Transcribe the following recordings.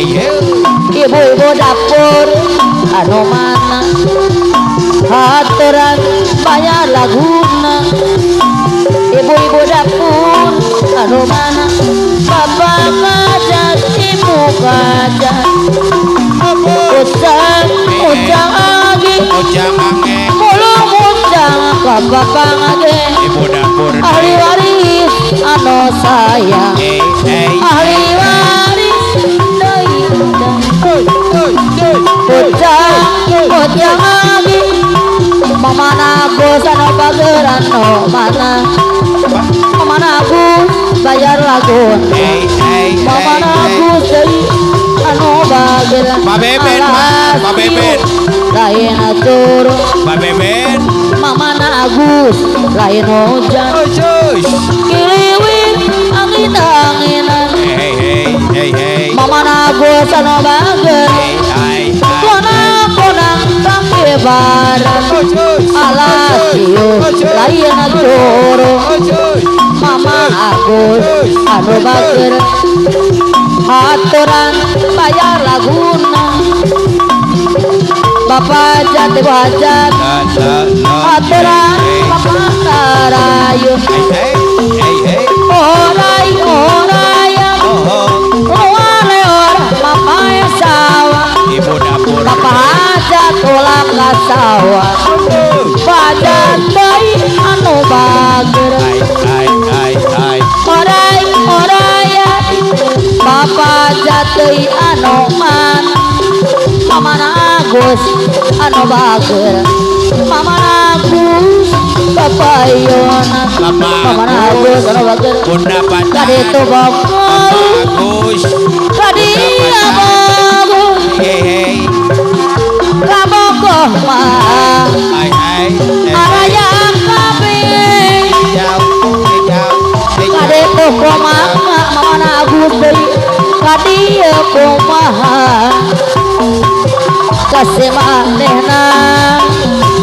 ibu-ibu dapur anu mana haturan bayar laguna ibu-ibu dapur anu mana bapak ngajak ibu ngajak ujang lagi mulung ujang ke bapak ngage ibu dapur ahli waris anu sayang ahli waris ujang lagi mama nagus anu bageran no mana mama nagus bayar lagun mama nagus anu bageran Pak Beben Pak Beben lain atur Pak Beben mama nagus lain hujan kiliwin angin-anginan mama nagus anu bageran konang sampai barat alas lain atur mama agus anu bager aturan bayar laguna bapak jati wajat aturan bapak tarayu orai luar bapak sawah ibu dapur bapak hajat ulang ke sawah badan bayi anu bager orai bapak jati anu mana mama nagus anu bager mama nagus bapak yona mama nagus anu bager bunda pada kadi itu bagus kadi bagus kabogoh mah araya kabeh kadi itu kumaha mama nagus deui kadi kumaha kasih manehna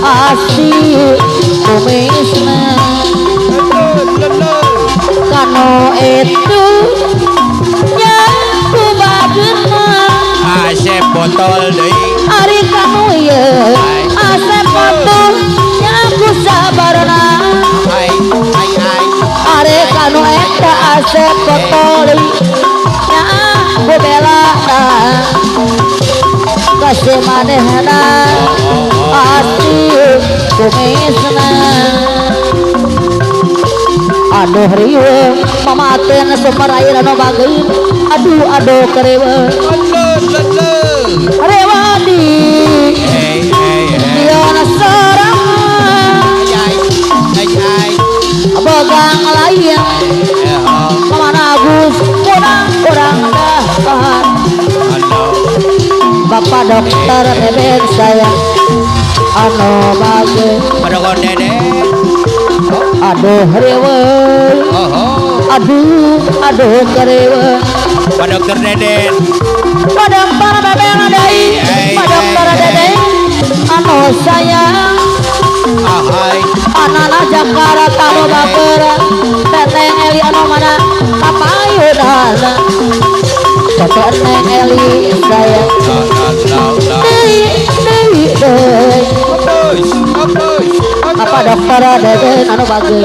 asih kumisna kanu itu yang kubageuna asep botol deui ari kanu ieu asep botol yang kusabarna ari kanu eta asep botol yang kubela kasih manehna asih kumisna aduh riweuh mamaten sumber air anu bageun aduh kereueuh rewadi dieuna sorang bogang lain mama nagus kurang dahan bapak dokter Deden saya anu bageun Padokon Deden aduh reweuh aduh kereueuh Pak Dokter Deden Pak Dokter Deden deui Pak Dokter Deden anu sayang anana Jakarta anu bageran teteh Eli anu mana kapayudana teteh Neng Eli sayang deui apa Dokter Deden anu bageun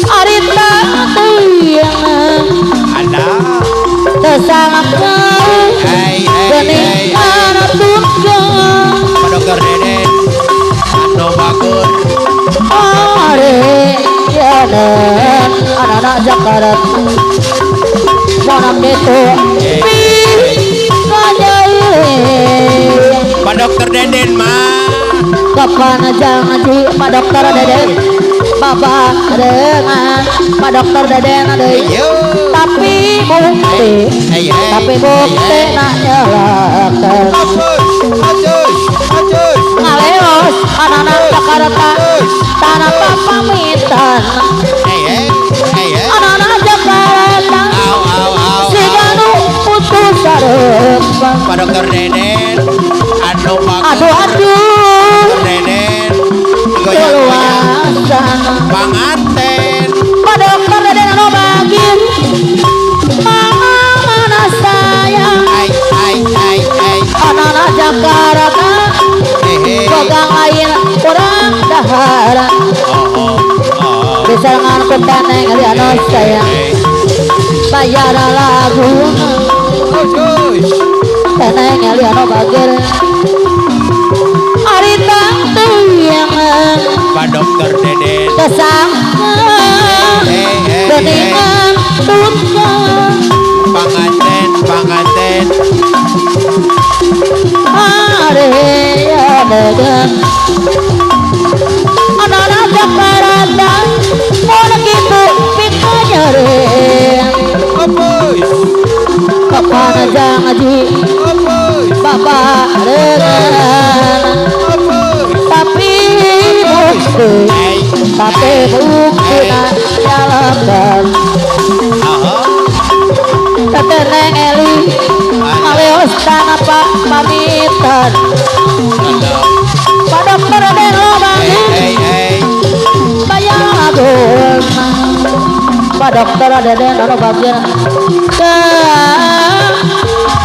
arita teuing ada tesangakeun geuning anatungkeun Pak Dokter Deden anu bagus are yeuna anak Jakarta monam ditu Pak Dokter Deden mah kapan aja ngaji Pak Dokter Deden bapak dengan Pak Dokter Deden deui tapi bukti nak nyalakeun ngaleos anak Jakarta tanah pamitan anak Jakarta si Ganu putus sareupan Pak Dokter Deden anu bagus aduh Deden keluasan panganten Pak Dokter Deden anu bagir mana sayang Serangan kuteneng liano sayang bayar lagu teneng liano bagir ari tangtiangan Pak Dokter Deden kesangan geningan tunjang panganten are ya degen anak-anak Jakarta mau gitu pitanya re kapan aja ngaji bapak dengan tapi bukti jalankan teteneng Eli maleos tanah pak pamitan Pak Dokter ada lo bagi bayar lagun Pak Dokter ada lo bagi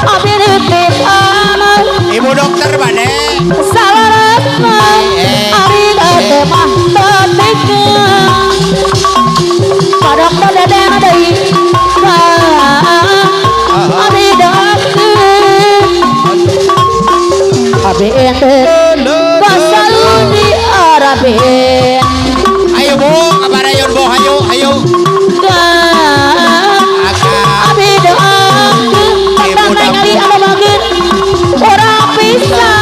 abi ditip anak Ibu dokter bade salaran ari date mah tetiknya Pak Dokter ada abi date abi ente basalu di Arabin ayo bu kabar ayo bu ayo abi date patang kali apa bagin orang bisa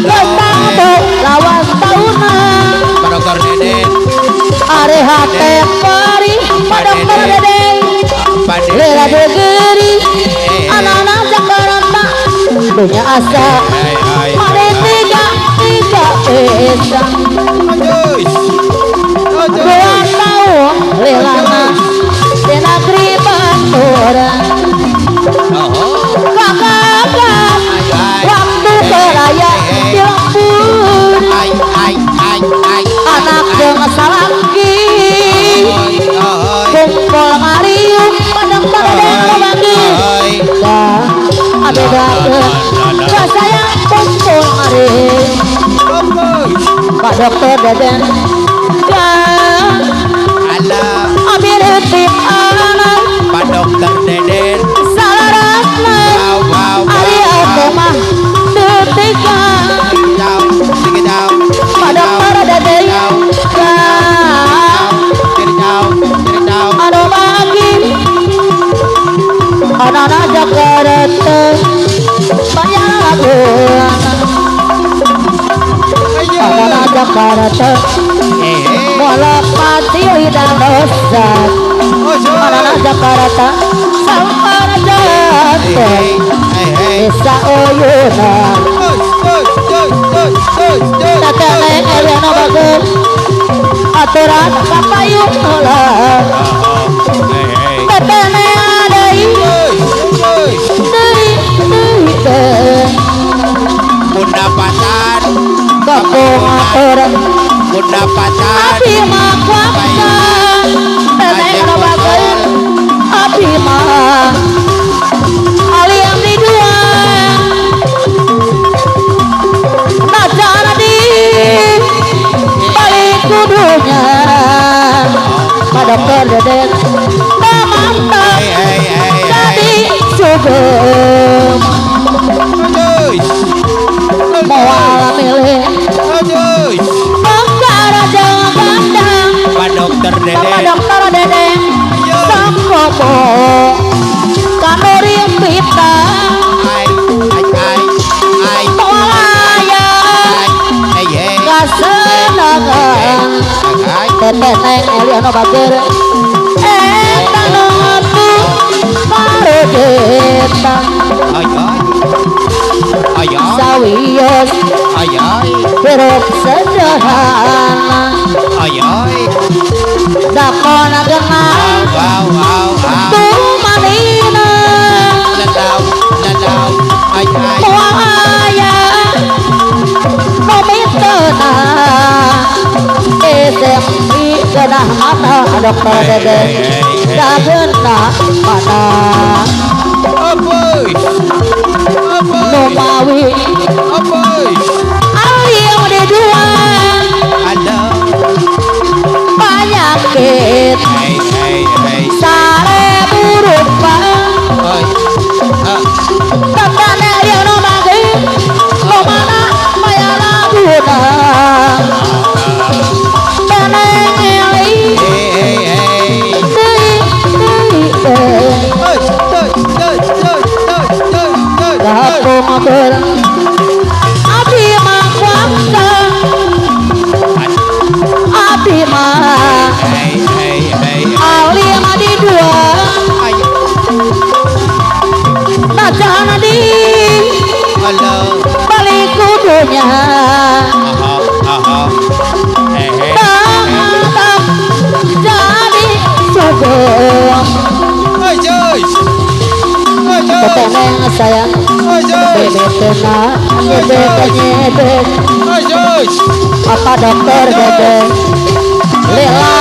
datang tuh lawan tahunan Pak Dokter Deden are hati pari Pak Dokter Deden lela degeri anak-anak Jakarta punya asa mari tiga pesa 2 tahun lelana di negeri Bandung kakak waktu beraya di Lampung anak dengan salaki kumpul ngariung padang padang bagi dah ada datang saya kumpul ngariung Pak Dokter Deden abi retip anak Pak Dokter Deden salaratna ari ate mah detika Pak Dokter Deden anu bagi anak-anak Jakarta banyak lagu anak-anak Jakarta Mola pati lidah dosa anak-anak Jakarta sampai jatuh desa oyunan teteneng eliano bagus aturan kapayung ulah teteneng adai pendapatan kapung aturan pendapatan abi mah kuasa teteneng bagus abi mah aliam di dua nacara di balik kudunya Pak Dokter Deden mantap tadi sugeng mau milih Bangkara Jawa Bandang Pak Dokter Pak Deden Dokter Deden Sangkopo Kanuri Pita Tolaya Kasenangan teteneng eliano bagir tanongatu parodeta sawios hirup sederhana dakona genang tumanina muaya nomitena SMI genah mata Dokter Deden dagenah mana Numawi aliam di dua banyak punya tetap jadi sugeng keteneng sayang bebek tenang nyebek apa dokter dede lila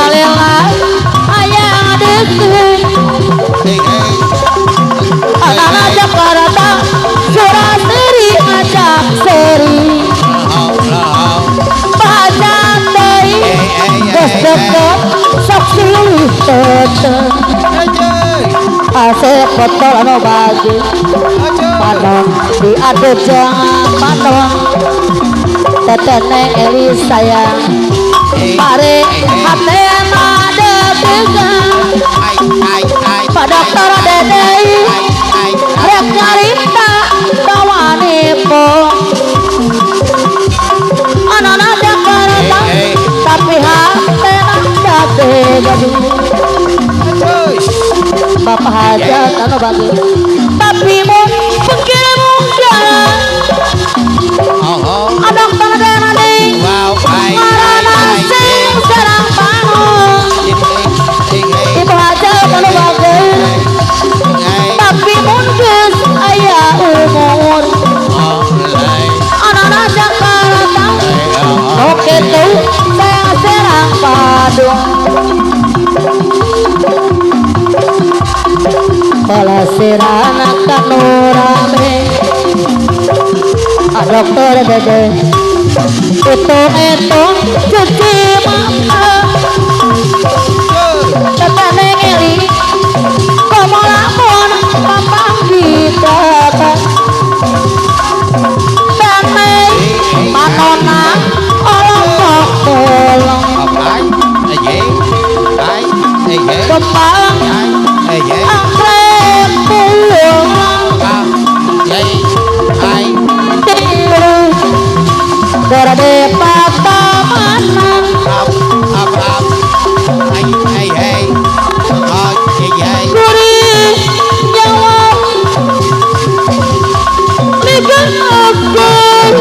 ayang desi anak Jakarta surah seri ngajak seri bahasan dei desdeket sok silih teteng asik botol anu bagus panon diadu jangan panon teteneng Eli sayang mari hatena detegan Pak Dokter Dede rek nyarita bawanipo anak-anak Jakarta tapi hatena detegan Bapak hajat anu bagus tapi mun pikir mun jalan anak tanah deui ngarana sing sareng bangun ibu hajat anu bagus tapi mun geus aya umur anak-anak Jakarta nu kitu serang padung Palasirana kanurame Dokter Dede itu cuci mata teteneng Eli komolamun pampang ditata teneng manona olok bolong kepang angkrem pulang Gorade patamanan gurih nyawa ligan agar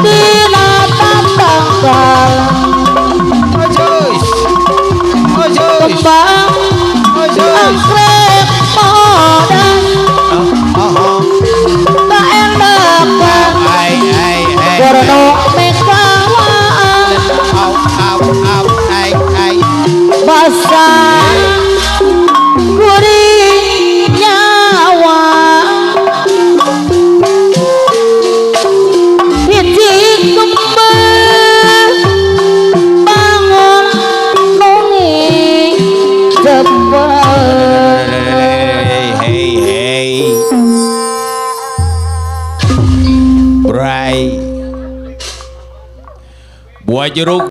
tina tatangkal kembang angkrem modal tak endakan Gorno basah gurih nyawa hiji kembang bangun nuni jebel Bray buah jeruk